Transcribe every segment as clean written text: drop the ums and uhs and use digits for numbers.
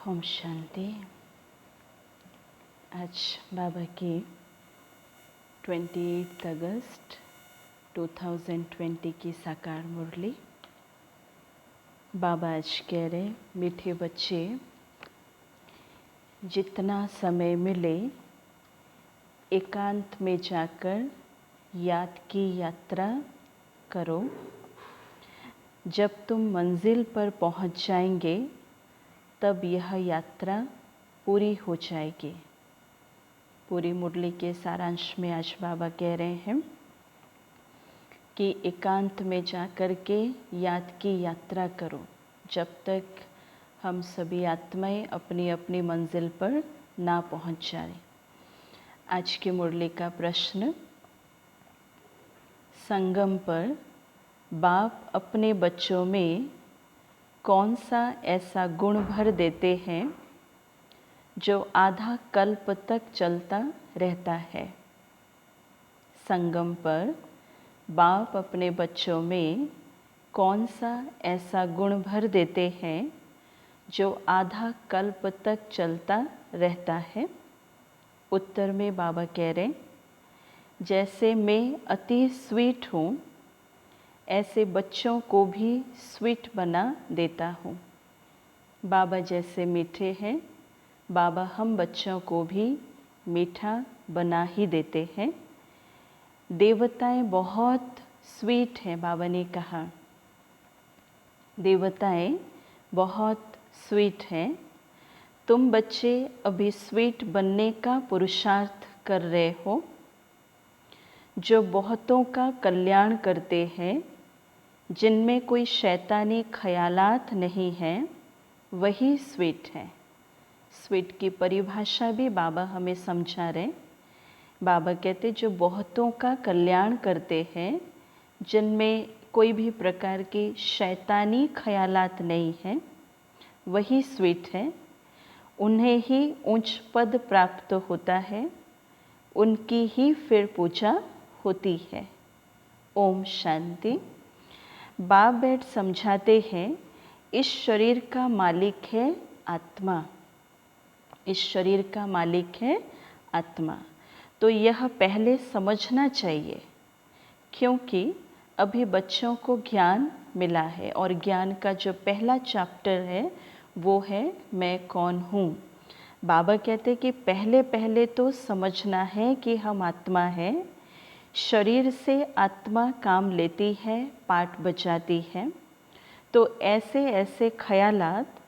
ओम शांति। आज बाबा की 28 अगस्त 2020 की साकार मुरली। बाबा आज कह रहे, मीठे बच्चे, जितना समय मिले एकांत में जाकर याद की यात्रा करो। जब तुम मंजिल पर पहुंच जाएंगे तब यह यात्रा पूरी हो जाएगी। पूरी मुरली के सारांश में आज बाबा कह रहे हैं कि एकांत में जाकर के याद की यात्रा करो जब तक हम सभी आत्माएं अपनी अपनी मंजिल पर ना पहुंच जाए। आज की मुरली का प्रश्न, संगम पर बाप अपने बच्चों में कौन सा ऐसा गुण भर देते हैं जो आधा कल्प तक चलता रहता है। संगम पर बाप अपने बच्चों में कौन सा ऐसा गुण भर देते हैं जो आधा कल्प तक चलता रहता है। उत्तर में बाबा कह रहे, जैसे मैं अति स्वीट हूँ ऐसे बच्चों को भी स्वीट बना देता हूँ। बाबा जैसे मीठे हैं, बाबा हम बच्चों को भी मीठा बना ही देते हैं। देवताएं बहुत स्वीट हैं, बाबा ने कहा, देवताएं बहुत स्वीट हैं। तुम बच्चे अभी स्वीट बनने का पुरुषार्थ कर रहे हो। जो बहुतों का कल्याण करते हैं, जिनमें कोई शैतानी ख्यालात नहीं हैं, वही स्वीट है। स्वीट की परिभाषा भी बाबा हमें समझा रहे। बाबा कहते जो बहुतों का कल्याण करते हैं, जिनमें कोई भी प्रकार की शैतानी ख्यालात नहीं हैं, वही स्वीट है। उन्हें ही उच्च पद प्राप्त होता है, उनकी ही फिर पूजा होती है। ओम शांति। बाप बैठ समझाते हैं, इस शरीर का मालिक है आत्मा। इस शरीर का मालिक है आत्मा। तो यह पहले समझना चाहिए, क्योंकि अभी बच्चों को ज्ञान मिला है और ज्ञान का जो पहला चैप्टर है वो है मैं कौन हूँ। बाबा कहते कि पहले पहले तो समझना है कि हम आत्मा है। शरीर से आत्मा काम लेती है, पाठ बजाती है। तो ऐसे ऐसे ख्यालात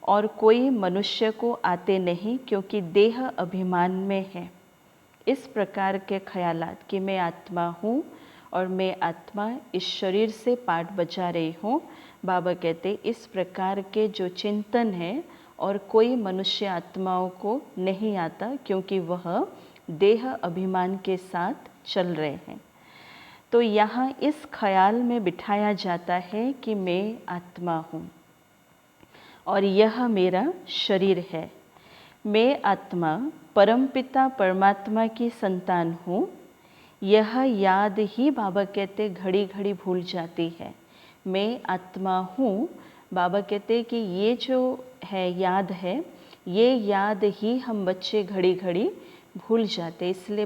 और कोई मनुष्य को आते नहीं, क्योंकि देह अभिमान में है। इस प्रकार के ख्यालात कि मैं आत्मा हूँ और मैं आत्मा इस शरीर से पाठ बजा रही हूँ, बाबा कहते इस प्रकार के जो चिंतन है और कोई मनुष्य आत्माओं को नहीं आता, क्योंकि वह देह अभिमान के साथ चल रहे हैं। तो यहाँ इस ख्याल में बिठाया जाता है कि मैं आत्मा हूँ और यह मेरा शरीर है। मैं आत्मा परमपिता परमात्मा की संतान हूँ। यह याद ही बाबा कहते घड़ी घड़ी भूल जाती है। मैं आत्मा हूँ, बाबा कहते कि ये जो है याद है, ये याद ही हम बच्चे घड़ी घड़ी भूल जाते। इसलिए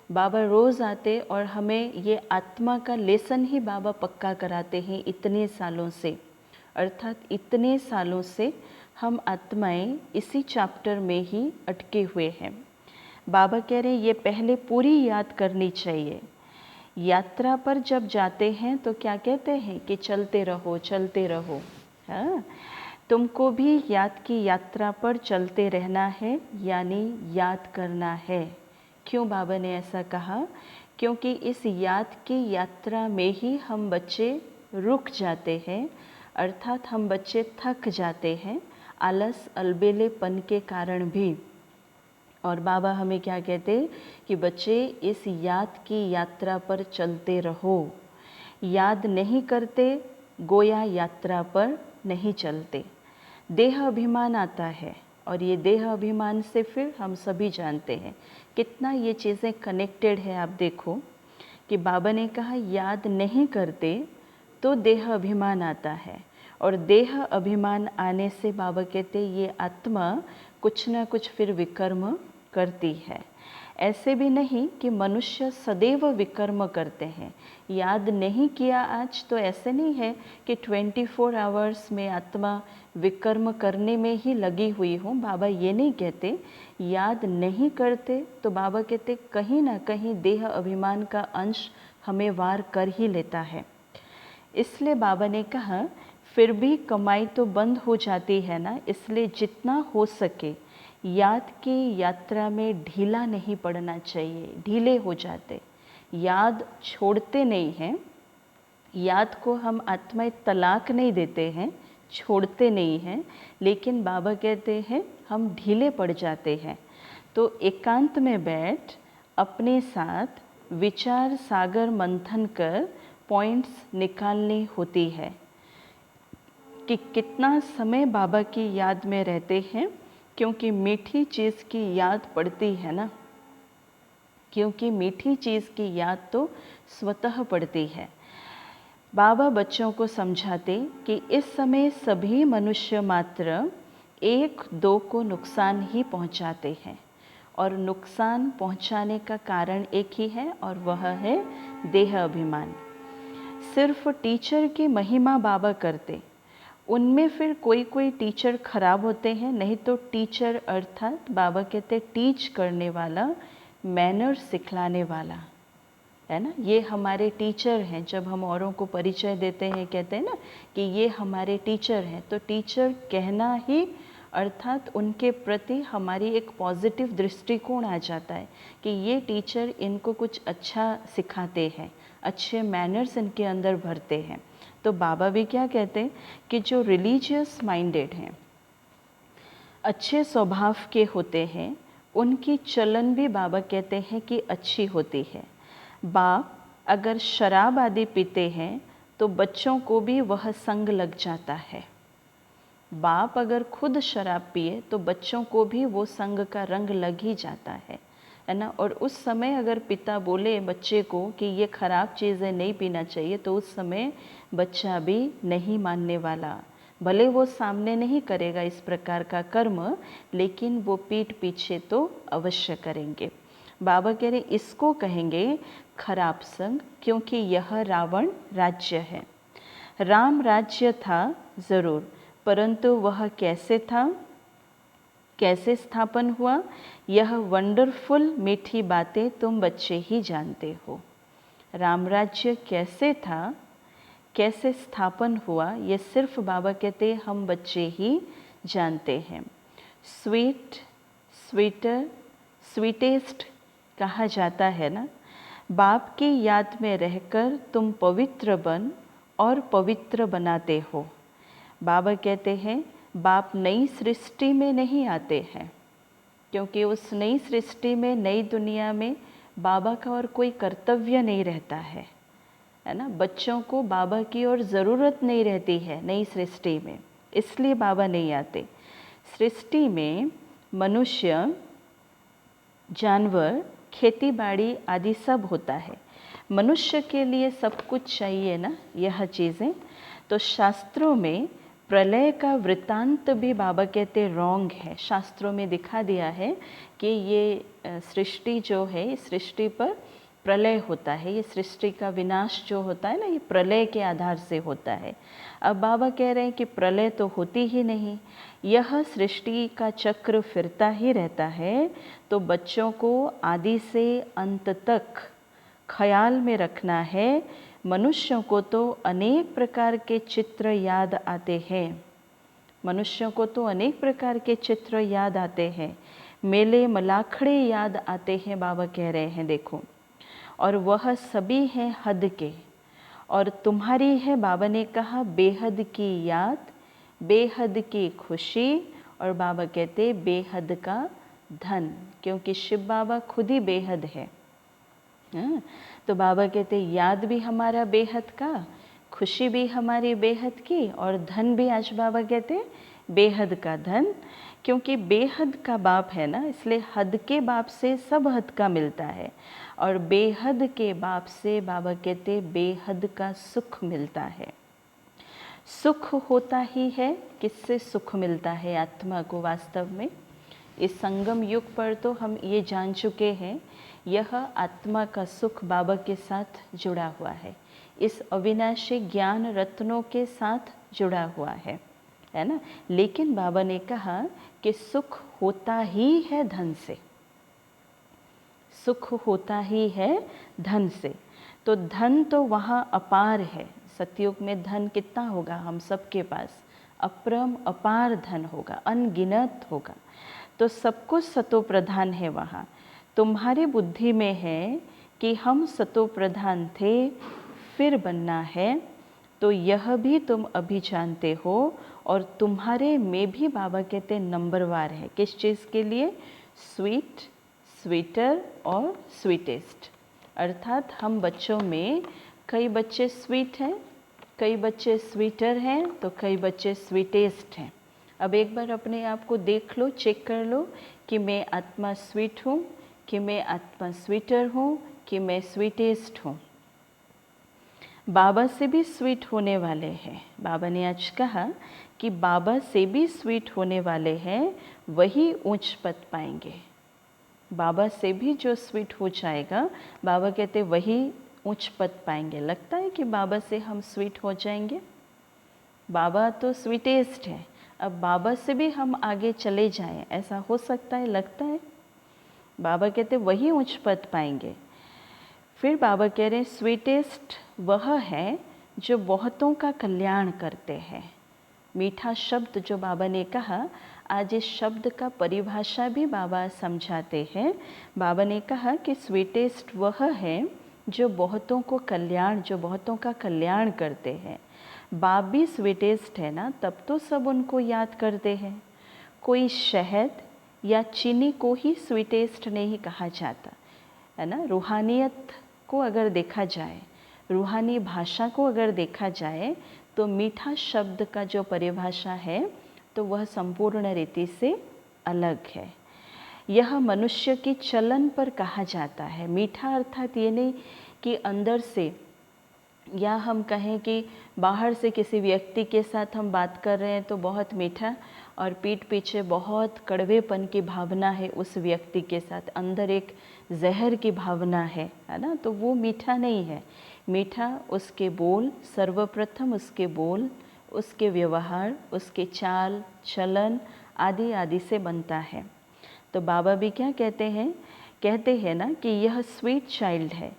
बाबा रोज़ आते और हमें ये आत्मा का लेसन ही बाबा पक्का कराते हैं इतने सालों से। अर्थात इतने सालों से हम आत्माएं इसी चैप्टर में ही अटके हुए हैं। बाबा कह रहे हैं ये पहले पूरी याद करनी चाहिए। यात्रा पर जब जाते हैं तो क्या कहते हैं कि चलते रहो चलते रहो। हाँ, तुमको भी याद की यात्रा पर चलते रहना है, यानी याद करना है। क्यों बाबा ने ऐसा कहा? क्योंकि इस याद की यात्रा में ही हम बच्चे रुक जाते हैं, अर्थात हम बच्चे थक जाते हैं आलस अलबेलेपन के कारण भी। और बाबा हमें क्या कहते कि बच्चे इस याद की यात्रा पर चलते रहो। याद नहीं करते गोया यात्रा पर नहीं चलते। देह अभिमान आता है और ये देह अभिमान से फिर हम सभी जानते हैं कितना ये चीज़ें कनेक्टेड है। आप देखो कि बाबा ने कहा याद नहीं करते तो देह अभिमान आता है और देह अभिमान आने से बाबा कहते ये आत्मा कुछ ना कुछ फिर विकर्म करती है। ऐसे भी नहीं कि मनुष्य सदैव विकर्म करते हैं। याद नहीं किया आज तो ऐसे नहीं है कि 24 आवर्स में आत्मा विकर्म करने में ही लगी हुई हो। बाबा ये नहीं कहते। याद नहीं करते तो बाबा कहते कहीं ना कहीं देह अभिमान का अंश हमें वार कर ही लेता है। इसलिए बाबा ने कहा फिर भी कमाई तो बंद हो जाती है ना, इसलिए जितना हो सके याद की यात्रा में ढीला नहीं पड़ना चाहिए। ढीले हो जाते, याद छोड़ते नहीं हैं। याद को हम आत्माएं तलाक नहीं देते हैं, छोड़ते नहीं हैं, लेकिन बाबा कहते हैं हम ढीले पड़ जाते हैं। तो एकांत में बैठ अपने साथ विचार सागर मंथन कर पॉइंट्स निकालनी होती है कि कितना समय बाबा की याद में रहते हैं, क्योंकि मीठी चीज़ की याद पड़ती है ना, क्योंकि मीठी चीज़ की याद तो स्वतः पड़ती है। बाबा बच्चों को समझाते कि इस समय सभी मनुष्य मात्र एक दो को नुकसान ही पहुंचाते हैं, और नुकसान पहुंचाने का कारण एक ही है और वह है देह अभिमान। सिर्फ टीचर की महिमा बाबा करते, उनमें फिर कोई कोई टीचर खराब होते हैं, नहीं तो टीचर अर्थात बाबा कहते टीच करने वाला, मैनर सिखलाने वाला है ना, ये हमारे टीचर हैं। जब हम औरों को परिचय देते हैं कहते हैं ना कि ये हमारे टीचर हैं, तो टीचर कहना ही अर्थात उनके प्रति हमारी एक पॉजिटिव दृष्टिकोण आ जाता है कि ये टीचर इनको कुछ अच्छा सिखाते हैं, अच्छे मैनर्स इनके अंदर भरते हैं। तो बाबा भी क्या कहते हैं कि जो रिलीजियस माइंडेड हैं, अच्छे स्वभाव के होते हैं, उनकी चलन भी बाबा कहते हैं कि अच्छी होती है। बाप अगर शराब आदि पीते हैं तो बच्चों को भी वह संग लग जाता है। बाप अगर खुद शराब पिए तो बच्चों को भी वो संग का रंग लग ही जाता है ना। और उस समय अगर पिता बोले बच्चे को कि ये खराब चीज़ें नहीं पीना चाहिए, तो उस समय बच्चा भी नहीं मानने वाला। भले वो सामने नहीं करेगा इस प्रकार का कर्म, लेकिन वो पीठ पीछे तो अवश्य करेंगे। बाबा कह रहे इसको कहेंगे खराब संग, क्योंकि यह रावण राज्य है। राम राज्य था ज़रूर, परंतु वह कैसे था, कैसे स्थापन हुआ, यह वंडरफुल मीठी बातें तुम बच्चे ही जानते हो। राम राज्य कैसे था, कैसे स्थापन हुआ, ये सिर्फ बाबा कहते हम बच्चे ही जानते हैं। स्वीट, स्वीटर, स्वीटेस्ट कहा जाता है ना। बाप की याद में रहकर तुम पवित्र बन और पवित्र बनाते हो। बाबा कहते हैं बाप नई सृष्टि में नहीं आते हैं, क्योंकि उस नई सृष्टि में, नई दुनिया में बाबा का और कोई कर्तव्य नहीं रहता है ना। बच्चों को बाबा की और ज़रूरत नहीं रहती है नई सृष्टि में, इसलिए बाबा नहीं आते। सृष्टि में मनुष्य, जानवर, खेती बाड़ी आदि सब होता है। मनुष्य के लिए सब कुछ चाहिए ना, यह चीज़ें। तो शास्त्रों में प्रलय का वृत्तांत भी बाबा कहते रॉन्ग है। शास्त्रों में दिखा दिया है कि ये सृष्टि जो है, इस सृष्टि पर प्रलय होता है, ये सृष्टि का विनाश जो होता है ना, ये प्रलय के आधार से होता है। अब बाबा कह रहे हैं कि प्रलय तो होती ही नहीं, यह सृष्टि का चक्र फिरता ही रहता है। तो बच्चों को आदि से अंत तक ख्याल में रखना है। मनुष्यों को तो अनेक प्रकार के चित्र याद आते हैं, मनुष्यों को तो अनेक प्रकार के चित्र याद आते हैं, मेले मलाखड़े याद आते हैं। बाबा कह रहे हैं देखो, और वह सभी हैं हद के, और तुम्हारी है, बाबा ने कहा, बेहद की याद, बेहद की खुशी, और बाबा कहते बेहद का धन, क्योंकि शिव बाबा खुद ही बेहद है। तो बाबा कहते याद भी हमारा बेहद का, खुशी भी हमारी बेहद की, और धन भी आज बाबा कहते बेहद का धन, क्योंकि बेहद का बाप है ना, इसलिए हद के बाप से सब हद का मिलता है, और बेहद के बाप से बाबा कहते बेहद का सुख मिलता है। सुख होता ही है, किससे सुख मिलता है आत्मा को वास्तव में? इस संगम युग पर तो हम ये जान चुके हैं, यह आत्मा का सुख बाबा के साथ जुड़ा हुआ है, इस अविनाशी ज्ञान रत्नों के साथ जुड़ा हुआ है ना। लेकिन बाबा ने कहा कि सुख होता ही है धन से, सुख होता ही है धन से। तो धन तो वहाँ अपार है, सतयुग में धन कितना होगा हम सबके पास? अपरम अपार धन होगा, अनगिनत होगा। तो सब कुछ सतो प्रधान है वहाँ। तुम्हारी बुद्धि में है कि हम सतो प्रधान थे, फिर बनना है, तो यह भी तुम अभी जानते हो। और तुम्हारे में भी बाबा कहते नंबरवार है, किस चीज़ के लिए? स्वीट, स्वीटर और स्वीटेस्ट। अर्थात हम बच्चों में कई बच्चे स्वीट हैं, कई बच्चे स्वीटर हैं, तो कई बच्चे स्वीटेस्ट हैं। अब एक बार अपने आप को देख लो, चेक कर लो कि मैं आत्मा स्वीट हूँ, कि मैं आत्मा स्वीटर हूँ, कि मैं स्वीटेस्ट हूँ। बाबा से भी स्वीट होने वाले हैं। बाबा ने आज कहा कि बाबा से भी स्वीट होने वाले हैं, वही उच्च पद पाएंगे। बाबा से भी जो स्वीट हो जाएगा, बाबा कहते वही उच्च पद पाएंगे। लगता है कि बाबा से हम स्वीट हो जाएंगे? बाबा तो स्वीटेस्ट है, अब बाबा से भी हम आगे चले जाएं, ऐसा हो सकता है? लगता है? बाबा कहते वही उच्च पद पाएंगे। फिर बाबा कह रहे हैं स्वीटेस्ट वह है जो बहुतों का कल्याण करते हैं। मीठा शब्द जो बाबा ने कहा, आज इस शब्द का परिभाषा भी बाबा समझाते हैं। बाबा ने कहा कि स्वीटेस्ट वह है जो बहुतों को कल्याण, जो बहुतों का कल्याण करते हैं। बाप भी स्वीटेस्ट है ना, तब तो सब उनको याद करते हैं। कोई शहद या चीनी को ही स्वीटेस्ट नहीं कहा जाता है ना। रूहानियत को अगर देखा जाए, रूहानी भाषा को अगर देखा जाए, तो मीठा शब्द का जो परिभाषा है तो वह संपूर्ण रीति से अलग है। यह मनुष्य की चलन पर कहा जाता है। मीठा अर्थात ये नहीं कि अंदर से, या हम कहें कि बाहर से किसी व्यक्ति के साथ हम बात कर रहे हैं तो बहुत मीठा, और पीठ पीछे बहुत कड़वेपन की भावना है उस व्यक्ति के साथ, अंदर एक जहर की भावना है ना, तो वो मीठा नहीं है। मीठा उसके बोल, सर्वप्रथम उसके बोल, उसके व्यवहार, उसके चाल चलन आदि आदि से बनता है। तो बाबा भी क्या कहते हैं ना कि यह स्वीट चाइल्ड है।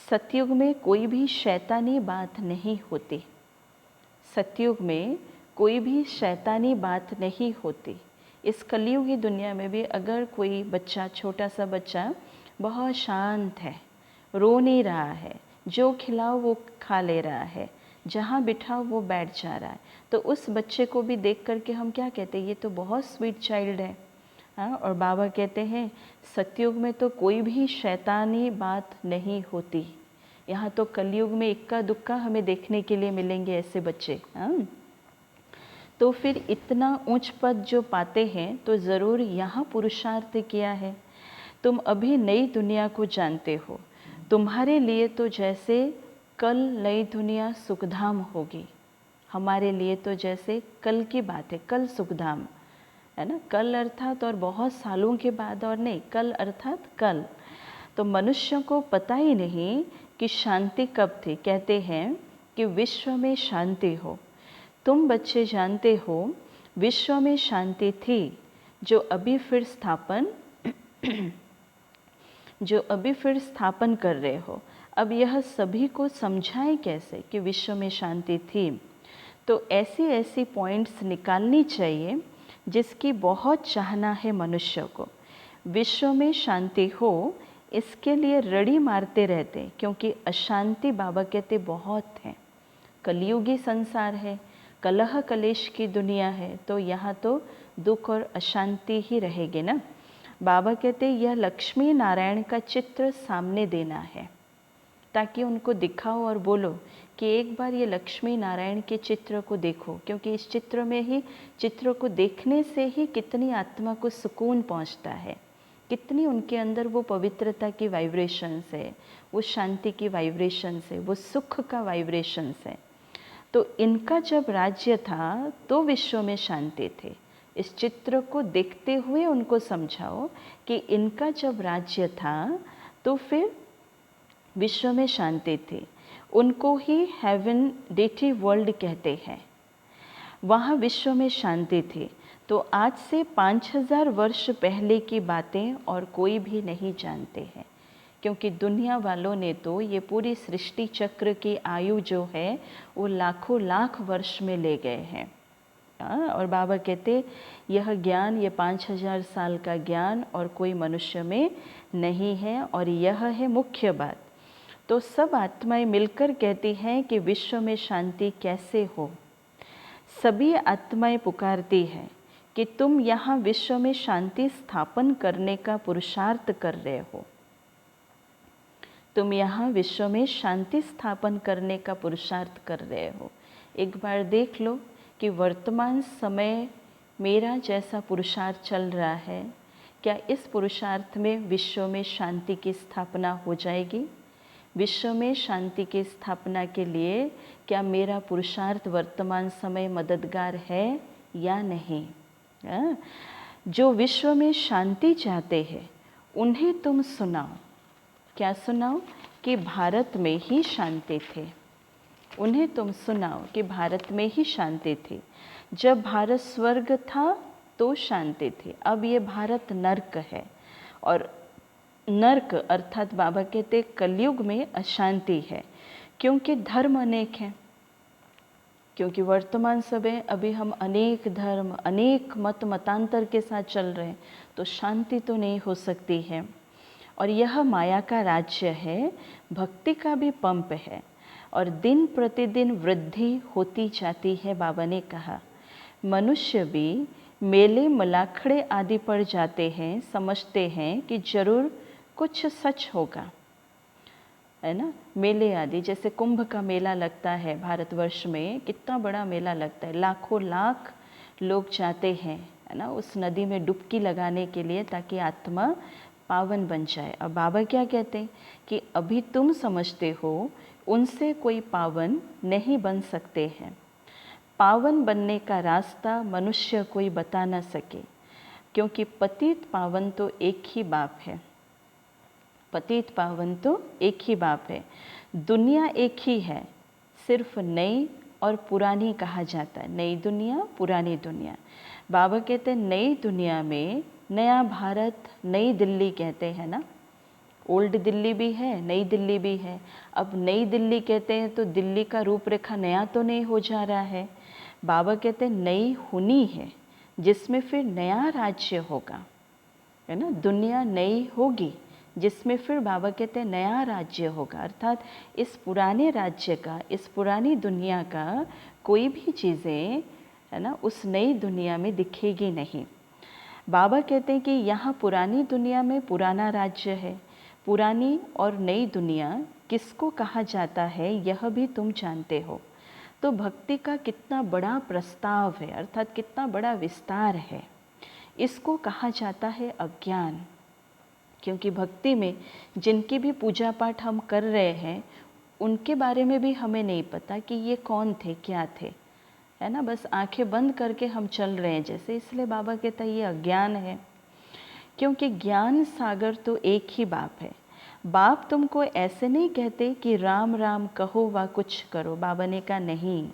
सतयुग में कोई भी शैतानी बात नहीं होती, सतयुग में कोई भी शैतानी बात नहीं होती। इस कलयुगी दुनिया में भी अगर कोई बच्चा, छोटा सा बच्चा बहुत शांत है, रो नहीं रहा है, जो खिलाओ वो खा ले रहा है, जहाँ बिठाओ वो बैठ जा रहा है, तो उस बच्चे को भी देख करके हम क्या कहते हैं? ये तो बहुत स्वीट चाइल्ड है। हाँ, और बाबा कहते हैं सतयुग में तो कोई भी शैतानी बात नहीं होती। यहाँ तो कलयुग में इक्का दुक्का हमें देखने के लिए मिलेंगे ऐसे बच्चे। हाँ, तो फिर इतना ऊंच पद जो पाते हैं तो ज़रूर यहाँ पुरुषार्थ किया है। तुम अभी नई दुनिया को जानते हो, तुम्हारे लिए तो जैसे कल नई दुनिया सुखधाम होगी, हमारे लिए तो जैसे कल की बात है, कल सुखधाम है ना। कल अर्थात और बहुत सालों के बाद, और नहीं, कल अर्थात कल। तो मनुष्य को पता ही नहीं कि शांति कब थी। कहते हैं कि विश्व में शांति हो। तुम बच्चे जानते हो विश्व में शांति थी, जो अभी फिर स्थापन कर रहे हो। अब यह सभी को समझाएं कैसे कि विश्व में शांति थी? तो ऐसी पॉइंट्स निकालनी चाहिए जिसकी बहुत चाहना है मनुष्य को। विश्व में शांति हो, इसके लिए रड़ी मारते रहते, क्योंकि अशांति बाबा कहते बहुत है। कलयुगी संसार है, कलह कलेश की दुनिया है, तो यहाँ तो दुख और अशांति ही रहेगी ना। बाबा कहते यह लक्ष्मी नारायण का चित्र सामने देना है, ताकि उनको दिखाओ और बोलो कि एक बार ये लक्ष्मी नारायण के चित्र को देखो, क्योंकि इस चित्र में ही, चित्र को देखने से ही कितनी आत्मा को सुकून पहुंचता है, कितनी उनके अंदर वो पवित्रता की वाइब्रेशंस है, वो शांति की वाइब्रेशंस है, वो सुख का वाइब्रेशंस है। तो इनका जब राज्य था तो विश्व में शांति थी। इस चित्र को देखते हुए उनको समझाओ कि इनका जब राज्य था तो फिर विश्व में शांति थी। उनको ही हेवन डेटी वर्ल्ड कहते हैं। वहाँ विश्व में शांति थी। तो आज से 5000 वर्ष पहले की बातें और कोई भी नहीं जानते हैं, क्योंकि दुनिया वालों ने तो ये पूरी सृष्टि चक्र की आयु जो है वो लाखों लाख वर्ष में ले गए हैं। और बाबा कहते यह ज्ञान, ये 5000 साल का ज्ञान और कोई मनुष्य में नहीं है, और यह है मुख्य बात। तो सब आत्माएं मिलकर कहती हैं कि विश्व में शांति कैसे हो। सभी आत्माएं पुकारती हैं कि तुम यहाँ विश्व में शांति स्थापन करने का पुरुषार्थ कर रहे हो। तुम यहाँ विश्व में शांति स्थापन करने का पुरुषार्थ कर रहे हो। एक बार देख लो कि वर्तमान समय मेरा जैसा पुरुषार्थ चल रहा है, क्या इस पुरुषार्थ में विश्व में शांति की स्थापना हो जाएगी? विश्व में शांति की स्थापना के लिए क्या मेरा पुरुषार्थ वर्तमान समय मददगार है या नहीं? जो विश्व में शांति चाहते हैं उन्हें तुम सुनाओ। क्या सुनाओ? कि भारत में ही शांति थे। उन्हें तुम सुनाओ कि भारत में ही शांति थी। जब भारत स्वर्ग था तो शांति थी, अब ये भारत नर्क है। और नर्क अर्थात बाबा कहते कलयुग में अशांति है, क्योंकि धर्म अनेक हैं। क्योंकि वर्तमान समय अभी हम अनेक धर्म, अनेक मतांतर के साथ चल रहे हैं, तो शांति तो नहीं हो सकती है। और यह माया का राज्य है, भक्ति का भी पंप है, और दिन प्रतिदिन वृद्धि होती जाती है। बाबा ने कहा मनुष्य भी मेले मलाखड़े आदि पर जाते हैं, समझते हैं कि जरूर कुछ सच होगा, है ना। मेले आदि, जैसे कुंभ का मेला लगता है भारतवर्ष में, कितना बड़ा मेला लगता है, लाखों लाख लोग जाते हैं, है ना, उस नदी में डुबकी लगाने के लिए, ताकि आत्मा पावन बन जाए। और बाबा क्या कहते हैं कि अभी तुम समझते हो उनसे कोई पावन नहीं बन सकते हैं। पावन बनने का रास्ता मनुष्य कोई बता न सके, क्योंकि पतित पावन तो एक ही बाप है। पतित पावन तो एक ही बाप है। दुनिया एक ही है, सिर्फ नई और पुरानी कहा जाता है। नई दुनिया, पुरानी दुनिया। बाबा कहते हैं नई दुनिया में नया भारत, नई दिल्ली कहते हैं ना। ओल्ड दिल्ली भी है, नई दिल्ली भी है। अब नई दिल्ली कहते हैं तो दिल्ली का रूपरेखा नया तो नहीं हो जा रहा है। बाबा कहते हैं नई हुनी है, जिसमें फिर नया राज्य होगा, है ना। दुनिया नई होगी, जिसमें फिर बाबा कहते हैं नया राज्य होगा। अर्थात इस पुराने राज्य का, इस पुरानी दुनिया का कोई भी चीज़ें, है ना, उस नई दुनिया में दिखेगी नहीं। बाबा कहते हैं कि यहाँ पुरानी दुनिया में पुराना राज्य है। पुरानी और नई दुनिया किसको कहा जाता है यह भी तुम जानते हो। तो भक्ति का कितना बड़ा प्रस्ताव है, अर्थात कितना बड़ा विस्तार है। इसको कहा जाता है अज्ञान। क्योंकि भक्ति में जिनकी भी पूजा पाठ हम कर रहे हैं उनके बारे में भी हमें नहीं पता कि ये कौन थे, क्या थे, है ना। बस आंखें बंद करके हम चल रहे हैं जैसे। इसलिए बाबा कहता है ये अज्ञान है। क्योंकि ज्ञान सागर तो एक ही बाप है। बाप तुमको ऐसे नहीं कहते कि राम राम कहो व कुछ करो। बाबा ने कहा नहीं,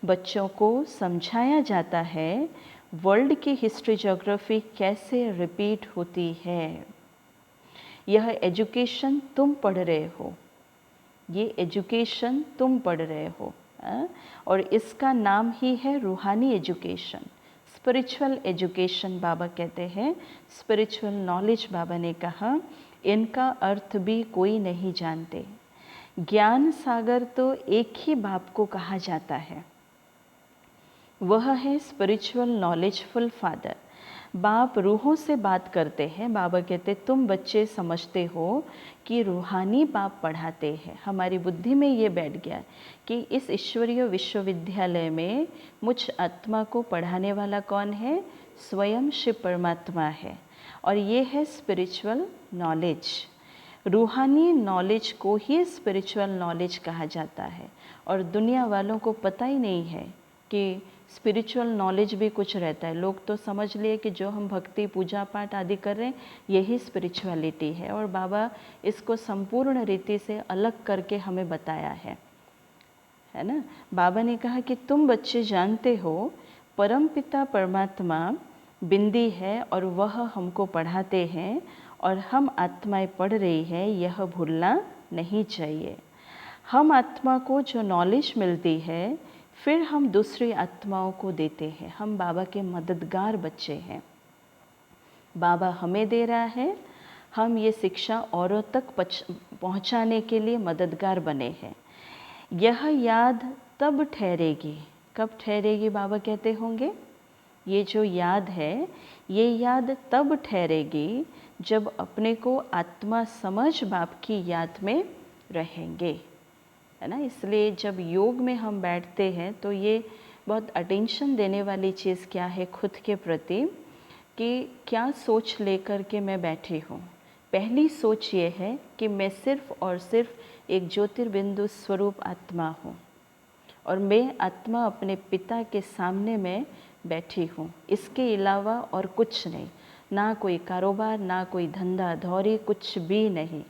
बच्चों को समझाया जाता है वर्ल्ड की हिस्ट्री ज्योग्राफी कैसे रिपीट होती है। यह एजुकेशन तुम पढ़ रहे हो, ये एजुकेशन तुम पढ़ रहे हो, और इसका नाम ही है रूहानी एजुकेशन, स्पिरिचुअल एजुकेशन। बाबा कहते हैं स्पिरिचुअल नॉलेज। बाबा ने कहा इनका अर्थ भी कोई नहीं जानते। ज्ञान सागर तो एक ही बाप को कहा जाता है, वह है स्पिरिचुअल नॉलेजफुल फादर। बाप रूहों से बात करते हैं। बाबा कहते तुम बच्चे समझते हो कि रूहानी बाप पढ़ाते हैं। हमारी बुद्धि में ये बैठ गया कि इस ईश्वरीय विश्वविद्यालय में मुझ आत्मा को पढ़ाने वाला कौन है? स्वयं शिव परमात्मा है। और ये है स्पिरिचुअल नॉलेज। रूहानी नॉलेज को ही स्पिरिचुअल नॉलेज कहा जाता है और दुनिया वालों को पता ही नहीं है कि स्पिरिचुअल नॉलेज भी कुछ रहता है। लोग तो समझ लिए कि जो हम भक्ति पूजा पाठ आदि कर रहे हैं यही स्पिरिचुअलिटी है, और बाबा इसको संपूर्ण रीति से अलग करके हमें बताया है ना। बाबा ने कहा कि तुम बच्चे जानते हो परमपिता परमात्मा बिंदी है और वह हमको पढ़ाते हैं और हम आत्माएं पढ़ रही हैं, यह भूलना नहीं चाहिए। हम आत्मा को जो नॉलेज मिलती है फिर हम दूसरी आत्माओं को देते हैं। हम बाबा के मददगार बच्चे हैं, बाबा हमें दे रहा है, हम ये शिक्षा औरों तक पहुंचाने के लिए मददगार बने हैं। यह याद तब ठहरेगी, कब ठहरेगी बाबा कहते होंगे, ये जो याद है ये याद तब ठहरेगी जब अपने को आत्मा समझ बाप की याद में रहेंगे, है ना। इसलिए जब योग में हम बैठते हैं तो ये बहुत अटेंशन देने वाली चीज़ क्या है खुद के प्रति, कि क्या सोच लेकर के मैं बैठी हूँ। पहली सोच ये है कि मैं सिर्फ और सिर्फ एक ज्योतिर्बिंदु स्वरूप आत्मा हूँ और मैं आत्मा अपने पिता के सामने में बैठी हूँ, इसके अलावा और कुछ नहीं, ना कोई कारोबार, ना कोई धंधा धौरी, कुछ भी नहीं,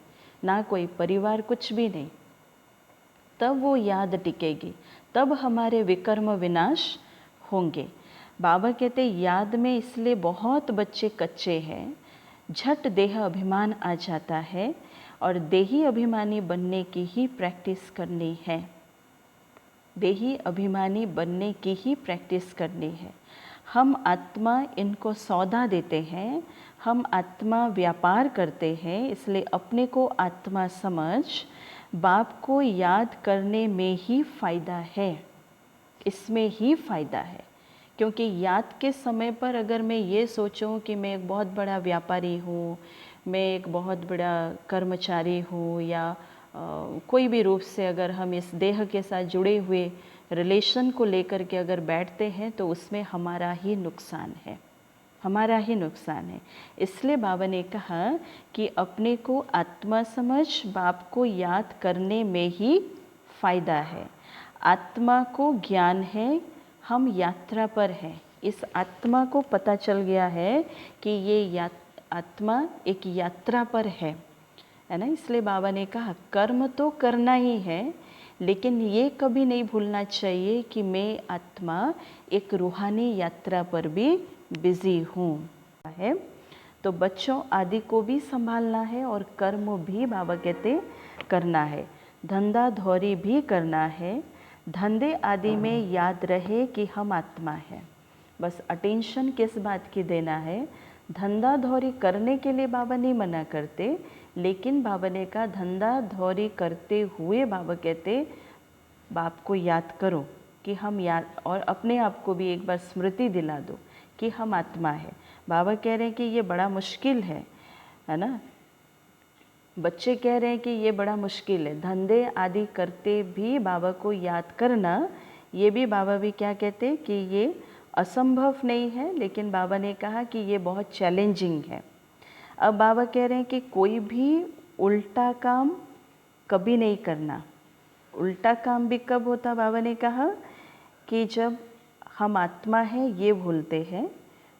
ना कोई परिवार, कुछ भी नहीं। तब वो याद टिकेगी, तब हमारे विकर्म विनाश होंगे। बाबा कहते याद में इसलिए बहुत बच्चे कच्चे हैं, झट देह अभिमान आ जाता है और देही अभिमानी बनने की ही प्रैक्टिस करनी है, देही अभिमानी बनने की ही प्रैक्टिस करनी है। हम आत्मा इनको सौदा देते हैं, हम आत्मा व्यापार करते हैं, इसलिए अपने को आत्मा समझ बाप को याद करने में ही फ़ायदा है, इसमें ही फ़ायदा है। क्योंकि याद के समय पर अगर मैं ये सोचूं कि मैं एक बहुत बड़ा व्यापारी हूँ, मैं एक बहुत बड़ा कर्मचारी हूँ, या कोई भी रूप से अगर हम इस देह के साथ जुड़े हुए रिलेशन को लेकर के अगर बैठते हैं तो उसमें हमारा ही नुकसान है, हमारा ही नुकसान है। इसलिए बाबा ने कहा कि अपने को आत्मा समझ बाप को याद करने में ही फ़ायदा है। आत्मा को ज्ञान है, हम यात्रा पर हैं। इस आत्मा को पता चल गया है कि ये आत्मा एक यात्रा पर है ना। इसलिए बाबा ने कहा कर्म तो करना ही है, लेकिन ये कभी नहीं भूलना चाहिए कि मैं आत्मा एक रूहानी यात्रा पर भी बिजी हूँ है। तो बच्चों आदि को भी संभालना है और कर्म भी बाबा कहते करना है, धंधा धौरी भी करना है। धंधे आदि में याद रहे कि हम आत्मा है, बस अटेंशन किस बात की देना है। धंधा धौरी करने के लिए बाबा नहीं मना करते, लेकिन बाबा ने कहा धंधा धौरी करते हुए बाबा कहते बाप को याद करो कि हम याद, और अपने आप को भी एक बार स्मृति दिला दो कि हम आत्मा है। बाबा कह रहे हैं कि ये बड़ा मुश्किल है ना। बच्चे कह रहे हैं कि ये बड़ा मुश्किल है, धंधे आदि करते भी बाबा को याद करना, ये भी बाबा भी क्या कहते कि ये असंभव नहीं है, लेकिन बाबा ने कहा कि ये बहुत चैलेंजिंग है। अब बाबा कह रहे हैं कि कोई भी उल्टा काम कभी नहीं करना। उल्टा काम भी कब होता, बाबा ने कहा कि जब हम आत्मा है ये भूलते हैं।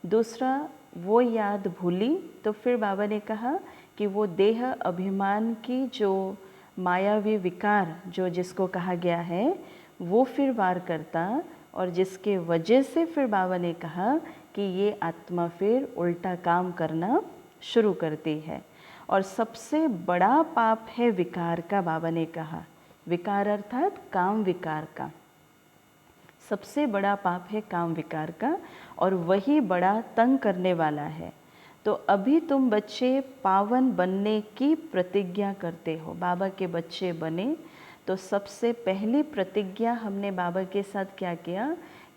दूसरा वो याद भूली तो फिर बाबा ने कहा कि वो देह अभिमान की जो मायावी विकार जो जिसको कहा गया है वो फिर वार करता, और जिसके वजह से फिर बाबा ने कहा कि ये आत्मा फिर उल्टा काम करना शुरू करती है। और सबसे बड़ा पाप है विकार का, बाबा ने कहा विकार अर्थात काम विकार का, सबसे बड़ा पाप है काम विकार का, और वही बड़ा तंग करने वाला है। तो अभी तुम बच्चे पावन बनने की प्रतिज्ञा करते हो, बाबा के बच्चे बने तो सबसे पहली प्रतिज्ञा हमने बाबा के साथ क्या किया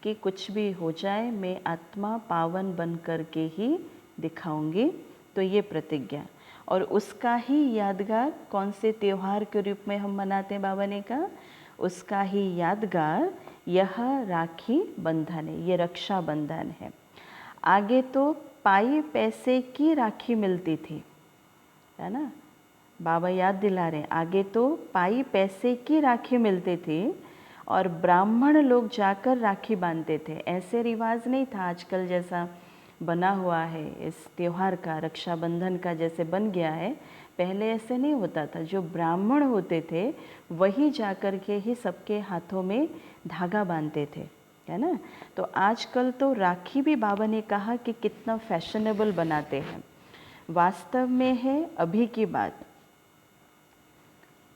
कि कुछ भी हो जाए मैं आत्मा पावन बन कर के ही दिखाऊंगी। तो ये प्रतिज्ञा, और उसका ही यादगार कौन से त्यौहार के रूप में हम मनाते हैं, बाबा ने कहा उसका ही यादगार यह राखी बंधन है, ये रक्षा बंधन है। आगे तो पाई पैसे की राखी मिलती थी, है ना। बाबा याद दिला रहे हैं, आगे तो पाई पैसे की राखी मिलती थी और ब्राह्मण लोग जाकर राखी बांधते थे। ऐसे रिवाज नहीं था आजकल जैसा बना हुआ है इस त्योहार का, रक्षाबंधन का जैसे बन गया है। पहले ऐसे नहीं होता था। जो ब्राह्मण होते थे वही जाकर के ही सबके हाथों में धागा बांधते थे, है ना। तो आजकल तो राखी भी बाबा ने कहा कि कितना फैशनेबल बनाते हैं। वास्तव में है अभी की बात।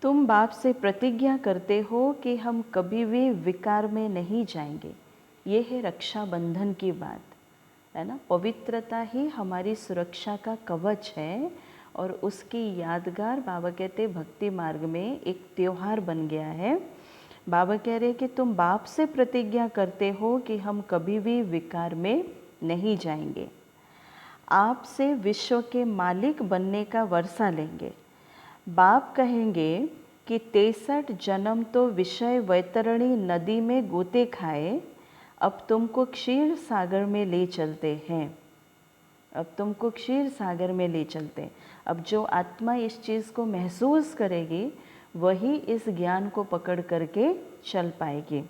तुम बाप से प्रतिज्ञा करते हो कि हम कभी भी विकार में नहीं जाएंगे। ये है रक्षाबंधन की बात, है ना। पवित्रता ही हमारी सुरक्षा का कवच है और उसकी यादगार बाबा कहते भक्ति मार्ग में एक त्योहार बन गया है। बाबा कह रहे कि तुम बाप से प्रतिज्ञा करते हो कि हम कभी भी विकार में नहीं जाएंगे। आपसे विश्व के मालिक बनने का वर्षा लेंगे। बाप कहेंगे कि 63 जन्म तो विषय वैतरणी नदी में गोते खाए, अब तुमको क्षीर सागर में ले चलते हैं। अब तुमको क्षीर सागर में ले चलते हैं। अब जो आत्मा इस चीज़ को महसूस करेगी वही इस ज्ञान को पकड़ करके चल पाएगी।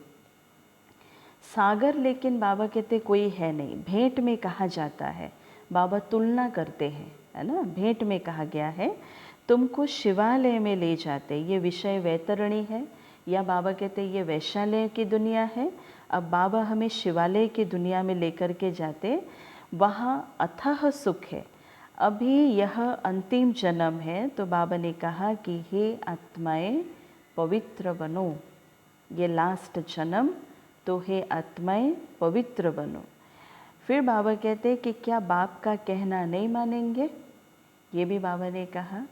सागर लेकिन बाबा कहते कोई है नहीं, भेंट में कहा जाता है। बाबा तुलना करते हैं, है ना। भेंट में कहा गया है तुमको शिवालय में ले जाते, ये विषय वैतरणी है, या बाबा कहते ये वैशालय की दुनिया है। अब बाबा हमें शिवालय की दुनिया में लेकर के जाते, वहाँ अथाह सुख है। अभी यह अंतिम जन्म है, तो बाबा ने कहा कि हे आत्माएं पवित्र बनो, ये लास्ट जन्म, तो हे आत्माएं पवित्र बनो। फिर बाबा कहते कि क्या बाप का कहना नहीं मानेंगे, ये भी बाबा ने कहा,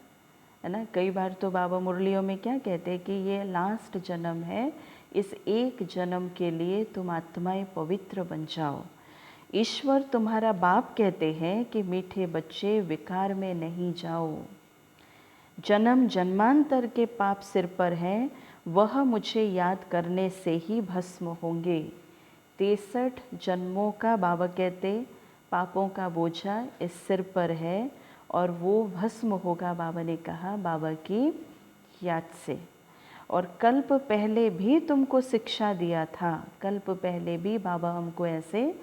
है ना। कई बार तो बाबा मुरलियों में क्या कहते हैं कि ये लास्ट जन्म है, इस एक जन्म के लिए तुम आत्माएं पवित्र बन जाओ। ईश्वर तुम्हारा बाप कहते हैं कि मीठे बच्चे विकार में नहीं जाओ। जन्म जन्मांतर के पाप सिर पर हैं, वह मुझे याद करने से ही भस्म होंगे। 63 जन्मों का बाबा कहते पापों का बोझा इस सिर पर है और वो भस्म होगा, बाबा ने कहा, बाबा की याद से। और कल्प पहले भी तुमको शिक्षा दिया था, कल्प पहले भी बाबा हमको ऐसे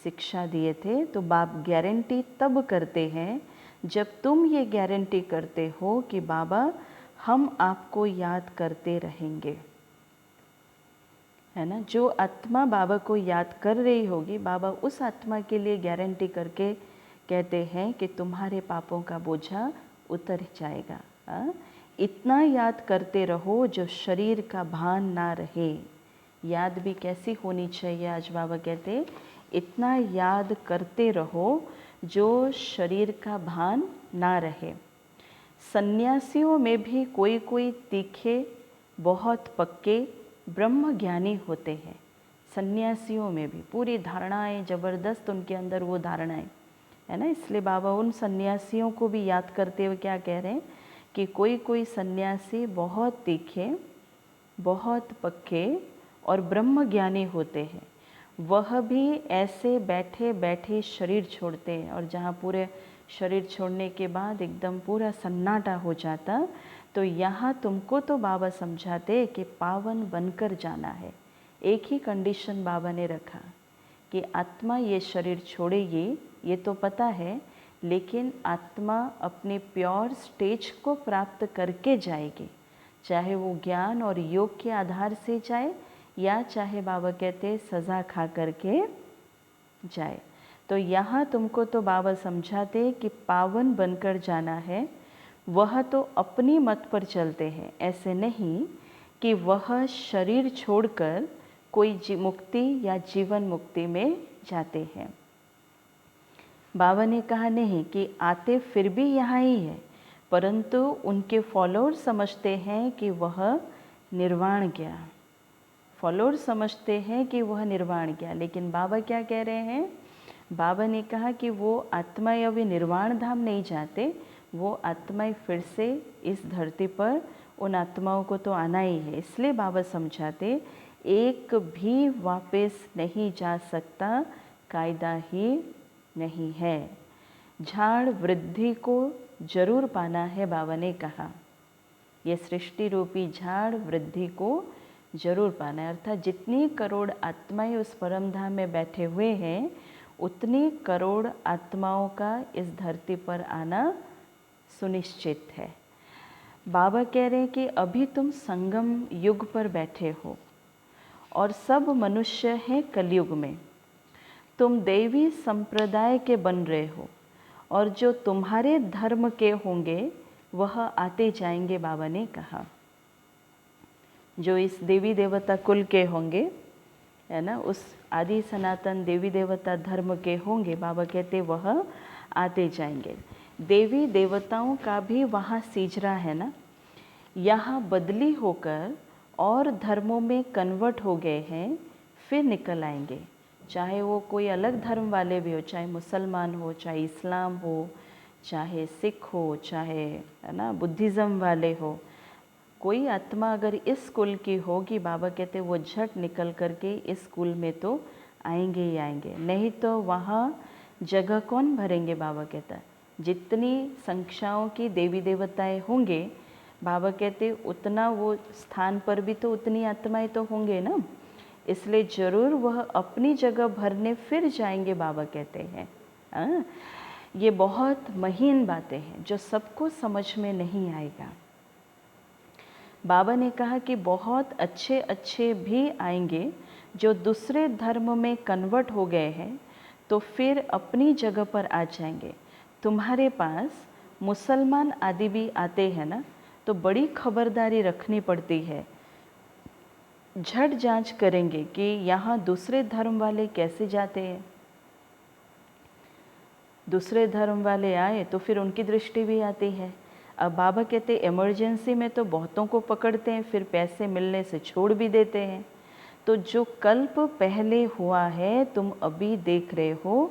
शिक्षा दिए थे। तो बाप गारंटी तब करते हैं जब तुम ये गारंटी करते हो कि बाबा हम आपको याद करते रहेंगे, है ना। जो आत्मा बाबा को याद कर रही होगी, बाबा उस आत्मा के लिए गारंटी करके कहते हैं कि तुम्हारे पापों का बोझा उतर जाएगा। इतना याद करते रहो जो शरीर का भान ना रहे। याद भी कैसी होनी चाहिए, आज बाबा कहते इतना याद करते रहो जो शरीर का भान ना रहे। सन्यासियों में भी कोई कोई तीखे बहुत पक्के ब्रह्म ज्ञानी होते हैं। सन्यासियों में भी पूरी धारणाएं ज़बरदस्त, उनके अंदर वो धारणाएं, है ना। इसलिए बाबा उन सन्यासियों को भी याद करते हुए क्या कह रहे हैं कि कोई कोई सन्यासी बहुत तीखे, बहुत पक्के और ब्रह्म ज्ञानी होते हैं। वह भी ऐसे बैठे बैठे शरीर छोड़ते हैं, और जहाँ पूरे शरीर छोड़ने के बाद एकदम पूरा सन्नाटा हो जाता, तो यहाँ तुमको तो बाबा समझाते कि पावन बनकर जाना है। एक ही कंडीशन बाबा ने रखा कि आत्मा ये शरीर छोड़ेगी, ये तो पता है, लेकिन आत्मा अपने प्योर स्टेज को प्राप्त करके जाएगी, चाहे वो ज्ञान और योग के आधार से जाए या चाहे बाबा कहते सज़ा खा करके जाए। तो यहाँ तुमको तो बाबा समझाते कि पावन बनकर जाना है। वह तो अपनी मत पर चलते हैं, ऐसे नहीं कि वह शरीर छोड़कर कोई मुक्ति या जीवन मुक्ति में जाते हैं। बाबा ने कहा नहीं कि आते फिर भी यहाँ ही है, परंतु उनके फॉलोअर समझते हैं कि वह निर्वाण गया, फॉलोअर समझते हैं कि वह निर्वाण गया। लेकिन बाबा क्या कह रहे हैं, बाबा ने कहा कि वो आत्माएं अभी निर्वाण धाम नहीं जाते, वो आत्माएं फिर से इस धरती पर उन आत्माओं को तो आना ही है। इसलिए बाबा समझाते एक भी वापस नहीं जा सकता, कायदा ही नहीं है। झाड़ वृद्धि को जरूर पाना है, बाबा ने कहा, ये सृष्टि रूपी झाड़ वृद्धि को जरूर पाना है। अर्थात जितनी करोड़ आत्माएं उस परम धाम में बैठे हुए हैं, उतनी करोड़ आत्माओं का इस धरती पर आना सुनिश्चित है। बाबा कह रहे हैं कि अभी तुम संगम युग पर बैठे हो और सब मनुष्य हैं कलयुग में। तुम देवी संप्रदाय के बन रहे हो और जो तुम्हारे धर्म के होंगे वह आते जाएंगे। बाबा ने कहा जो इस देवी देवता कुल के होंगे, है ना, उस आदि सनातन देवी देवता धर्म के होंगे, बाबा कहते वह आते जाएंगे। देवी देवताओं का भी वहाँ सीजरा है ना, यहाँ बदली होकर और धर्मों में कन्वर्ट हो गए हैं, फिर निकल आएंगे। चाहे वो कोई अलग धर्म वाले भी हो, चाहे मुसलमान हो, चाहे इस्लाम हो, चाहे सिख हो, चाहे, है ना, बुद्धिज़्म वाले हो, कोई आत्मा अगर इस कुल की होगी, बाबा कहते वो झट निकल करके इस कुल में तो आएंगे ही आएंगे, नहीं तो वहाँ जगह कौन भरेंगे। बाबा कहता है जितनी संख्याओं की देवी देवताएं होंगे, बाबा कहते उतना वो स्थान पर भी तो उतनी आत्माएं तो होंगे ना, इसलिए ज़रूर वह अपनी जगह भरने फिर जाएंगे। बाबा कहते हैं ये बहुत महीन बातें हैं जो सबको समझ में नहीं आएगा। बाबा ने कहा कि बहुत अच्छे अच्छे भी आएंगे जो दूसरे धर्म में कन्वर्ट हो गए हैं, तो फिर अपनी जगह पर आ जाएंगे। तुम्हारे पास मुसलमान आदि भी आते हैं ना, तो बड़ी खबरदारी रखनी पड़ती है। झट जांच करेंगे कि यहाँ दूसरे धर्म वाले कैसे जाते हैं। दूसरे धर्म वाले आए तो फिर उनकी दृष्टि भी आती है। अब बाबा कहते इमरजेंसी में तो बहुतों को पकड़ते हैं, फिर पैसे मिलने से छोड़ भी देते हैं। तो जो कल्प पहले हुआ है तुम अभी देख रहे हो,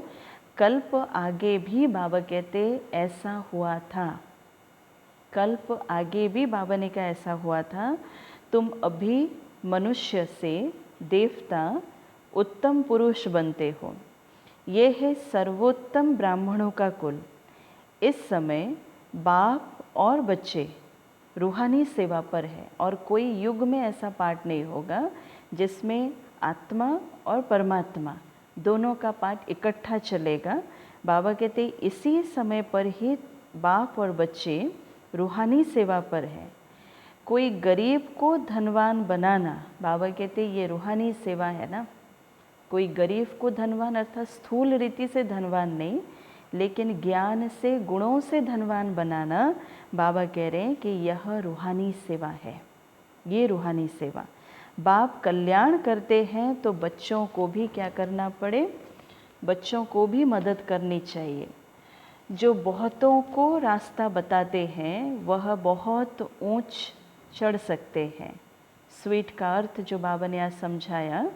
कल्प आगे भी बाबा कहते ऐसा हुआ था। कल्प आगे भी बाबा ने कहा ऐसा हुआ था। तुम अभी मनुष्य से देवता उत्तम पुरुष बनते हो। ये है सर्वोत्तम ब्राह्मणों का कुल। इस समय बाप और बच्चे रूहानी सेवा पर है और कोई युग में ऐसा पाठ नहीं होगा जिसमें आत्मा और परमात्मा दोनों का पाठ इकट्ठा चलेगा। बाबा कहते इसी समय पर ही बाप और बच्चे रूहानी सेवा पर है। कोई गरीब को धनवान बनाना, बाबा कहते ये रूहानी सेवा है ना। कोई गरीब को धनवान अर्थात स्थूल रीति से धनवान नहीं, लेकिन ज्ञान से गुणों से धनवान बनाना, बाबा कह रहे हैं कि यह रूहानी सेवा है। ये रूहानी सेवा बाप कल्याण करते हैं तो बच्चों को भी क्या करना पड़े, बच्चों को भी मदद करनी चाहिए। जो बहुतों को रास्ता बताते हैं वह बहुत ऊंच चढ़ सकते हैं। स्वीट का अर्थ जो बाबा ने आज समझाया,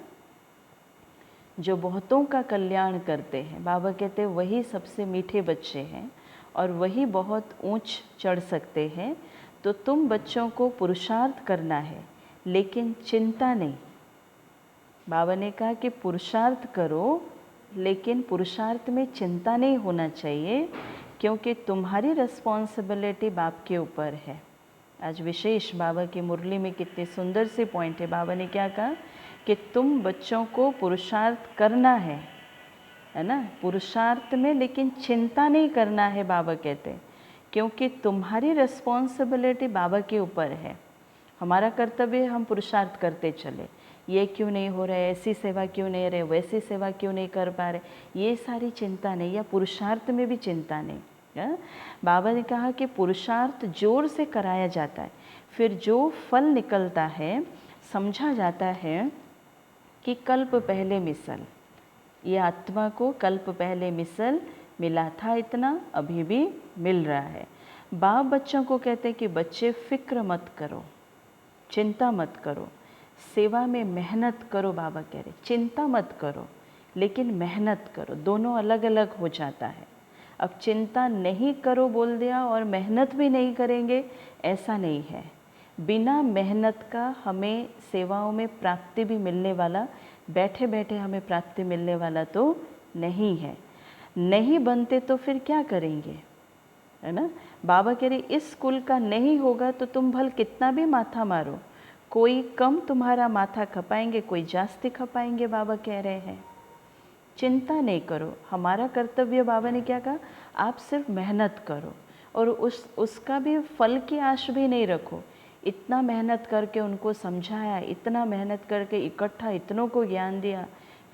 जो बहुतों का कल्याण करते हैं, बाबा कहते हैं वही सबसे मीठे बच्चे हैं और वही बहुत ऊंच चढ़ सकते हैं। तो तुम बच्चों को पुरुषार्थ करना है लेकिन चिंता नहीं। बाबा ने कहा कि पुरुषार्थ करो लेकिन पुरुषार्थ में चिंता नहीं होना चाहिए, क्योंकि तुम्हारी रिस्पॉन्सिबिलिटी बाप के ऊपर है। आज विशेष बाबा की मुरली में कितनी सुंदर सी पॉइंट है। बाबा ने क्या कहा कि तुम बच्चों को पुरुषार्थ करना है ना, पुरुषार्थ में, लेकिन चिंता नहीं करना है। बाबा कहते क्योंकि तुम्हारी रिस्पॉन्सिबिलिटी बाबा के ऊपर है। हमारा कर्तव्य हम पुरुषार्थ करते चले, ये क्यों नहीं हो रहा है, ऐसी सेवा क्यों नहीं रहे, वैसी सेवा क्यों नहीं कर पा रहे, ये सारी चिंता नहीं, या पुरुषार्थ में भी चिंता नहीं। बाबा ने कहा कि पुरुषार्थ जोर से कराया जाता है, फिर जो फल निकलता है समझा जाता है कि कल्प पहले मिसल, ये आत्मा को कल्प पहले मिसल मिला था, इतना अभी भी मिल रहा है। बाप बच्चों को कहते हैं कि बच्चे फिक्र मत करो, चिंता मत करो, सेवा में मेहनत करो। बाबा कह रहे चिंता मत करो लेकिन मेहनत करो, दोनों अलग अलग हो जाता है। अब चिंता नहीं करो बोल दिया और मेहनत भी नहीं करेंगे, ऐसा नहीं है। बिना मेहनत का हमें सेवाओं में प्राप्ति भी मिलने वाला, बैठे बैठे हमें प्राप्ति मिलने वाला तो नहीं है। नहीं बनते तो फिर क्या करेंगे, है ना। बाबा कह रहे इस कुल का नहीं होगा तो तुम भल कितना भी माथा मारो, कोई कम तुम्हारा माथा खपाएंगे, कोई जास्ती खपाएंगे। बाबा कह रहे हैं चिंता नहीं करो, हमारा कर्तव्य, बाबा ने क्या कहा, आप सिर्फ मेहनत करो और उसका भी फल की आश भी नहीं रखो। इतना मेहनत करके उनको समझाया, इतना मेहनत करके इकट्ठा इतनों को ज्ञान दिया,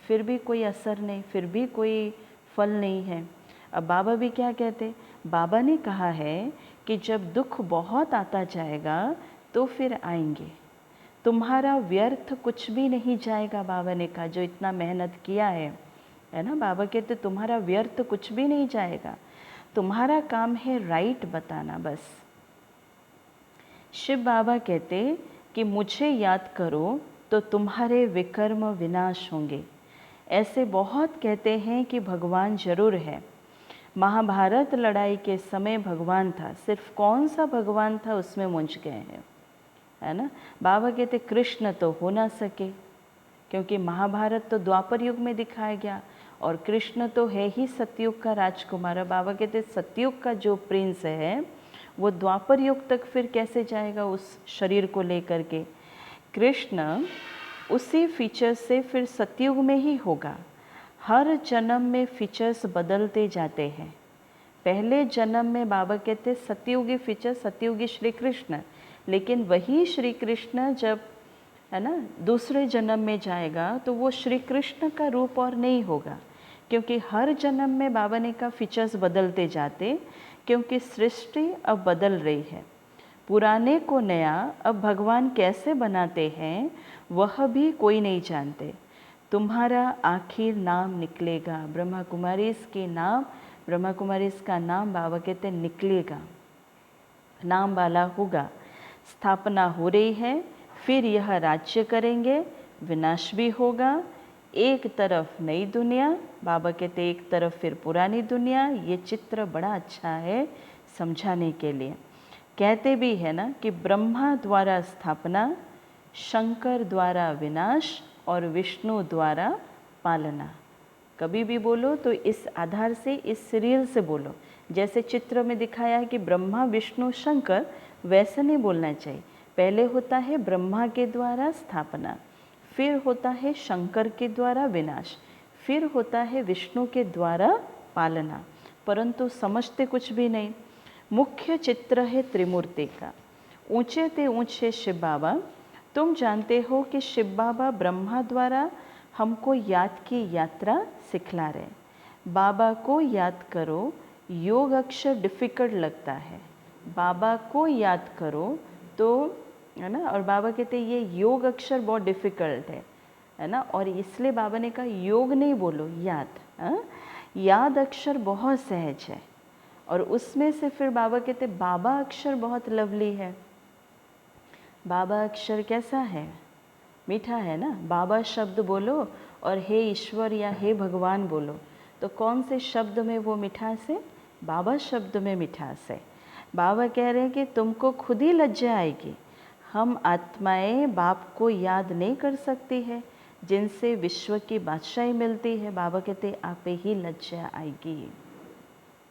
फिर भी कोई असर नहीं, फिर भी कोई फल नहीं है। अब बाबा भी क्या कहते, बाबा ने कहा है कि जब दुख बहुत आता जाएगा तो फिर आएंगे, तुम्हारा व्यर्थ कुछ भी नहीं जाएगा। बाबा ने कहा जो इतना मेहनत किया है ना, बाबा कहते तुम्हारा व्यर्थ कुछ भी नहीं जाएगा, तुम्हारा काम है राइट बताना बस। शिव बाबा कहते कि मुझे याद करो तो तुम्हारे विकर्म विनाश होंगे। ऐसे बहुत कहते हैं कि भगवान जरूर है। महाभारत लड़ाई के समय भगवान था, सिर्फ कौन सा भगवान था उसमें मूंझ गए हैं, है ना। बाबा कहते कृष्ण तो हो ना सके, क्योंकि महाभारत तो द्वापर युग में दिखाया गया और कृष्ण तो है ही सतयुग का राजकुमार। बाबा कहते सतयुग का जो प्रिंस है वो द्वापर युग तक फिर कैसे जाएगा उस शरीर को लेकर के। कृष्ण उसी फीचर से फिर सतयुग में ही होगा। हर जन्म में फीचर्स बदलते जाते हैं। पहले जन्म में बाबा कहते सतयुगी फीचर, सतयुगी श्री कृष्ण, लेकिन वही श्री कृष्ण जब, है ना, दूसरे जन्म में जाएगा तो वो श्री कृष्ण का रूप और नहीं होगा, क्योंकि हर जन्म में बाबा ने कहा फीचर्स बदलते जाते, क्योंकि सृष्टि अब बदल रही है। पुराने को नया अब भगवान कैसे बनाते हैं वह भी कोई नहीं जानते। तुम्हारा आखिर नाम निकलेगा, ब्रह्मा कुमारीज के नाम, ब्रह्मा कुमारीज का नाम बाबा कहते निकलेगा, नाम वाला होगा। स्थापना हो रही है, फिर यह राज्य करेंगे, विनाश भी होगा। एक तरफ नई दुनिया, बाबा कहते एक तरफ फिर पुरानी दुनिया। ये चित्र बड़ा अच्छा है समझाने के लिए। कहते भी है ना कि ब्रह्मा द्वारा स्थापना, शंकर द्वारा विनाश और विष्णु द्वारा पालना। कभी भी बोलो तो इस आधार से, इस सीरियल से बोलो। जैसे चित्र में दिखाया है कि ब्रह्मा विष्णु शंकर, वैसे नहीं बोलना चाहिए। पहले होता है ब्रह्मा के द्वारा स्थापना, फिर होता है शंकर के द्वारा विनाश, फिर होता है विष्णु के द्वारा पालना, परंतु समझते कुछ भी नहीं। मुख्य चित्र है त्रिमूर्ति का। ऊंचे ते ऊंचे शिव बाबा, तुम जानते हो कि शिव बाबा ब्रह्मा द्वारा हमको याद की यात्रा सिखला रहे। बाबा को याद करो, योग अक्षर डिफ़िकल्ट लगता है, बाबा को याद करो तो, है ना। और बाबा कहते हैं ये योग अक्षर बहुत डिफ़िकल्ट है ना, और इसलिए बाबा ने कहा योग नहीं बोलो, याद। याद अक्षर बहुत सहज है, और उसमें से फिर बाबा कहते बाबा अक्षर बहुत लवली है। बाबा अक्षर कैसा है, मीठा है ना। बाबा शब्द बोलो और हे ईश्वर या हे भगवान बोलो, तो कौन से शब्द में वो मिठास है, बाबा शब्द में मिठास है। बाबा कह रहे हैं कि तुमको खुद ही लज्जा आएगी, हम आत्माएं बाप को याद नहीं कर सकती है, जिनसे विश्व की बादशाही मिलती है। बाबा कहते आप ही लज्जा आएगी।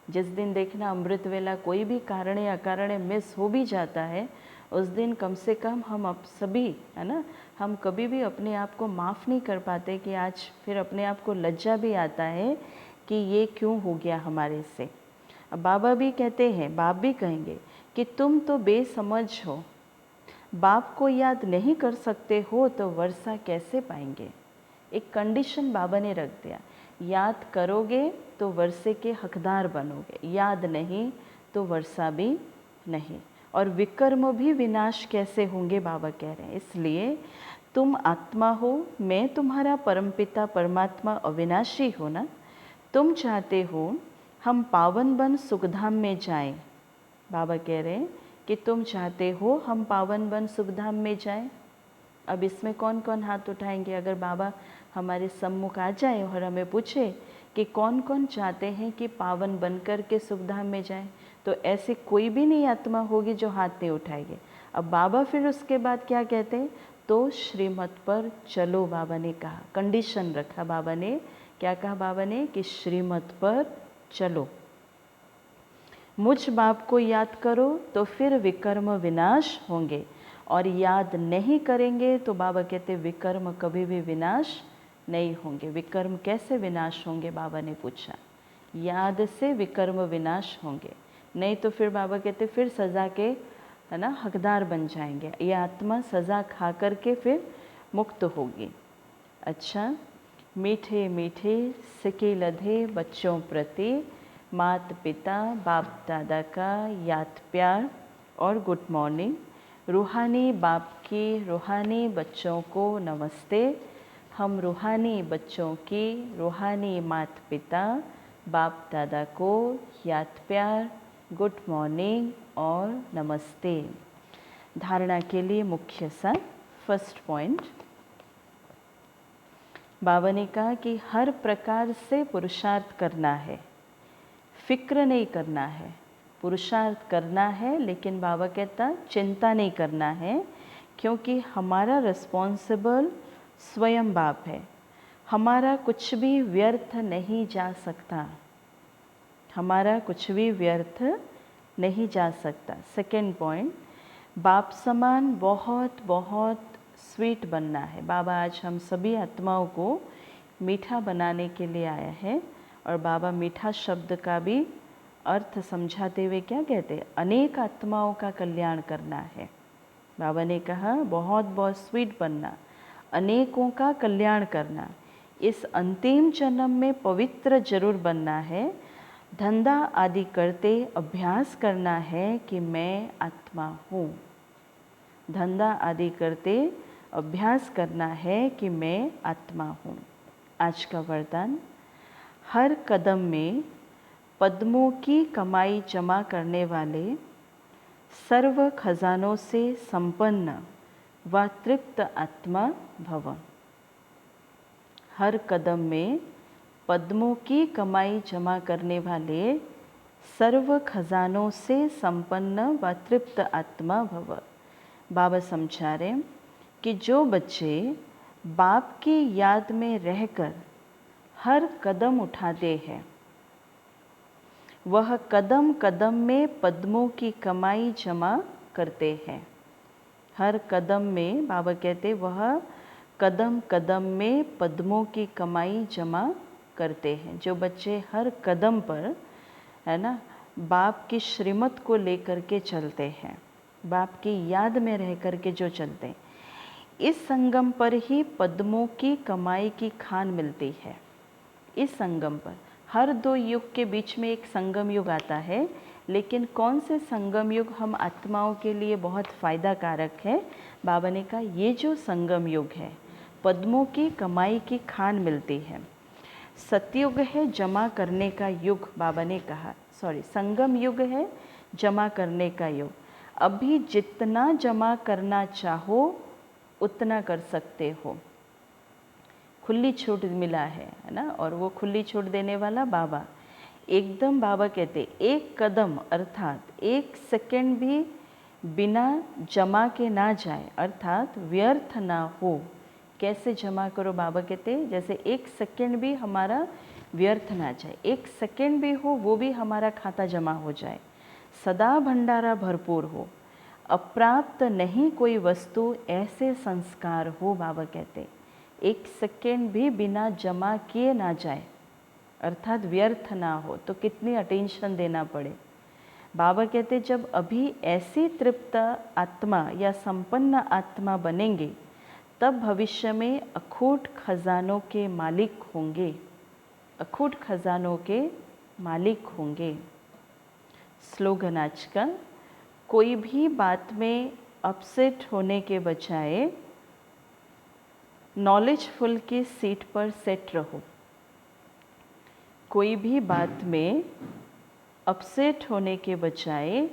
जिस दिन देखना अमृत वेला कोई भी कारण या अकारण मिस हो भी जाता है, उस दिन कम से कम हम अब सभी, है ना, हम कभी भी अपने आप को माफ़ नहीं कर पाते कि आज फिर अपने आप को लज्जा भी आता है कि ये क्यों हो गया हमारे से। अब बाबा भी कहते हैं, बाप भी कहेंगे कि तुम तो बेसमझ हो, बाप को याद नहीं कर सकते हो तो वर्षा कैसे पाएंगे। एक कंडीशन बाबा ने रख दिया, याद करोगे तो वर्षे के हकदार बनोगे, याद नहीं तो वर्षा भी नहीं। और विकर्म भी विनाश कैसे होंगे, बाबा कह रहे हैं। इसलिए तुम आत्मा हो, मैं तुम्हारा परमपिता परमात्मा अविनाशी हो ना। तुम चाहते हो हम पावन बन सुखधाम में जाएं। बाबा कह रहे हैं कि तुम चाहते हो हम पावन बन सुखधाम में जाएं। अब इसमें कौन कौन हाथ उठाएंगे? अगर बाबा हमारे सम्मुख आ जाए और हमें पूछे कि कौन कौन चाहते हैं कि पावन बनकर के सुखधाम में जाएं, तो ऐसी कोई भी नहीं आत्मा होगी जो हाथ नहीं उठाएगी। अब बाबा फिर उसके बाद क्या कहते हैं, तो श्रीमत पर चलो। बाबा ने कहा, कंडीशन रखा बाबा ने, क्या कहा बाबा ने कि श्रीमत पर चलो। मुझ बाप को याद करो तो फिर विकर्म विनाश होंगे, और याद नहीं करेंगे तो बाबा कहते विकर्म कभी भी विनाश नहीं होंगे। विकर्म कैसे विनाश होंगे, बाबा ने पूछा। याद से विकर्म विनाश होंगे, नहीं तो फिर बाबा कहते फिर सज़ा के, है ना, हकदार बन जाएंगे। ये आत्मा सज़ा खा करके फिर मुक्त होगी। अच्छा, मीठे मीठे सिके लधे बच्चों प्रति माता पिता बाप दादा का याद प्यार और गुड मॉर्निंग। रूहानी बाप की रूहानी बच्चों को नमस्ते। हम रूहानी बच्चों की रूहानी माता पिता बाप दादा को याद प्यार, गुड मॉर्निंग और नमस्ते। धारणा के लिए मुख्य सा फर्स्ट पॉइंट, बाबा ने कहा कि हर प्रकार से पुरुषार्थ करना है, फिक्र नहीं करना है। पुरुषार्थ करना है, लेकिन बाबा कहता चिंता नहीं करना है, क्योंकि हमारा रिस्पॉन्सिबल स्वयं बाप है। हमारा कुछ भी व्यर्थ नहीं जा सकता, हमारा कुछ भी व्यर्थ नहीं जा सकता। सेकेंड पॉइंट, बाप समान बहुत बहुत स्वीट बनना है। बाबा आज हम सभी आत्माओं को मीठा बनाने के लिए आया है, और बाबा मीठा शब्द का भी अर्थ समझाते हुए क्या कहते हैं, अनेक आत्माओं का कल्याण करना है। बाबा ने कहा बहुत बहुत स्वीट बनना, अनेकों का कल्याण करना। इस अंतिम जन्म में पवित्र जरूर बनना है। धंधा आदि करते अभ्यास करना है कि मैं आत्मा हूँ। धंधा आदि करते अभ्यास करना है कि मैं आत्मा हूँ। आज का वरदान, हर कदम में पद्मों की कमाई जमा करने वाले, सर्व खजानों से संपन्न व तृप्त आत्मा भव। हर कदम में पद्मों की कमाई जमा करने वाले, सर्व खजानों से संपन्न व तृप्त आत्मा भव। बाबा समझा रहे कि जो बच्चे बाप की याद में रहकर हर कदम उठाते हैं, वह कदम कदम में पद्मों की कमाई जमा करते हैं। हर कदम में, बाबा कहते, वह कदम कदम में पद्मों की कमाई जमा करते हैं। जो बच्चे हर कदम पर, है ना, बाप की श्रीमत को लेकर के चलते हैं, बाप की याद में रह कर के जो चलते हैं, इस संगम पर ही पद्मों की कमाई की खान मिलती है। इस संगम पर, हर दो युग के बीच में एक संगम युग आता है, लेकिन कौन से संगम युग हम आत्माओं के लिए बहुत फ़ायदा कारक है, बाबा ने कहा ये जो संगम युग है, पद्मों की कमाई की खान मिलती है। सतयुग है जमा करने का युग, बाबा ने कहा, सॉरी, संगम युग है जमा करने का युग। अभी जितना जमा करना चाहो उतना कर सकते हो, खुली छूट मिला है ना, और वो खुली छूट देने वाला बाबा एकदम। बाबा कहते एक कदम अर्थात एक सेकंड भी बिना जमा के ना जाए, अर्थात व्यर्थ ना हो। कैसे जमा करो, बाबा कहते जैसे एक सेकंड भी हमारा व्यर्थ ना जाए, एक सेकंड भी हो वो भी हमारा खाता जमा हो जाए, सदा भंडारा भरपूर हो, अप्राप्त नहीं कोई वस्तु, ऐसे संस्कार हो। बाबा कहते एक सेकेंड भी बिना जमा किए ना जाए, अर्थात व्यर्थ ना हो, तो कितनी अटेंशन देना पड़े। बाबा कहते जब अभी ऐसी तृप्त आत्मा या संपन्न आत्मा बनेंगे, तब भविष्य में अखूट खजानों के मालिक होंगे, अखूट खजानों के मालिक होंगे। स्लोगन आज का, कोई भी बात में अपसेट होने के बजाय नॉलेजफुल की सीट पर सेट रहो। कोई भी बात में अपसेट होने के बजाय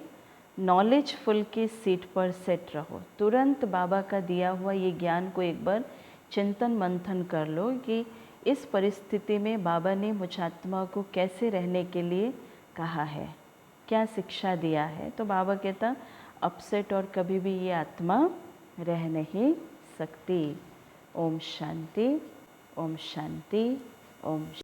नॉलेजफुल की सीट पर सेट रहो। तुरंत बाबा का दिया हुआ ये ज्ञान को एक बार चिंतन मंथन कर लो कि इस परिस्थिति में बाबा ने मुझ आत्मा को कैसे रहने के लिए कहा है, क्या शिक्षा दिया है। तो बाबा कहता अपसेट और कभी भी ये आत्मा रह नहीं सकती। ओम शांति, ओम शांति, ओम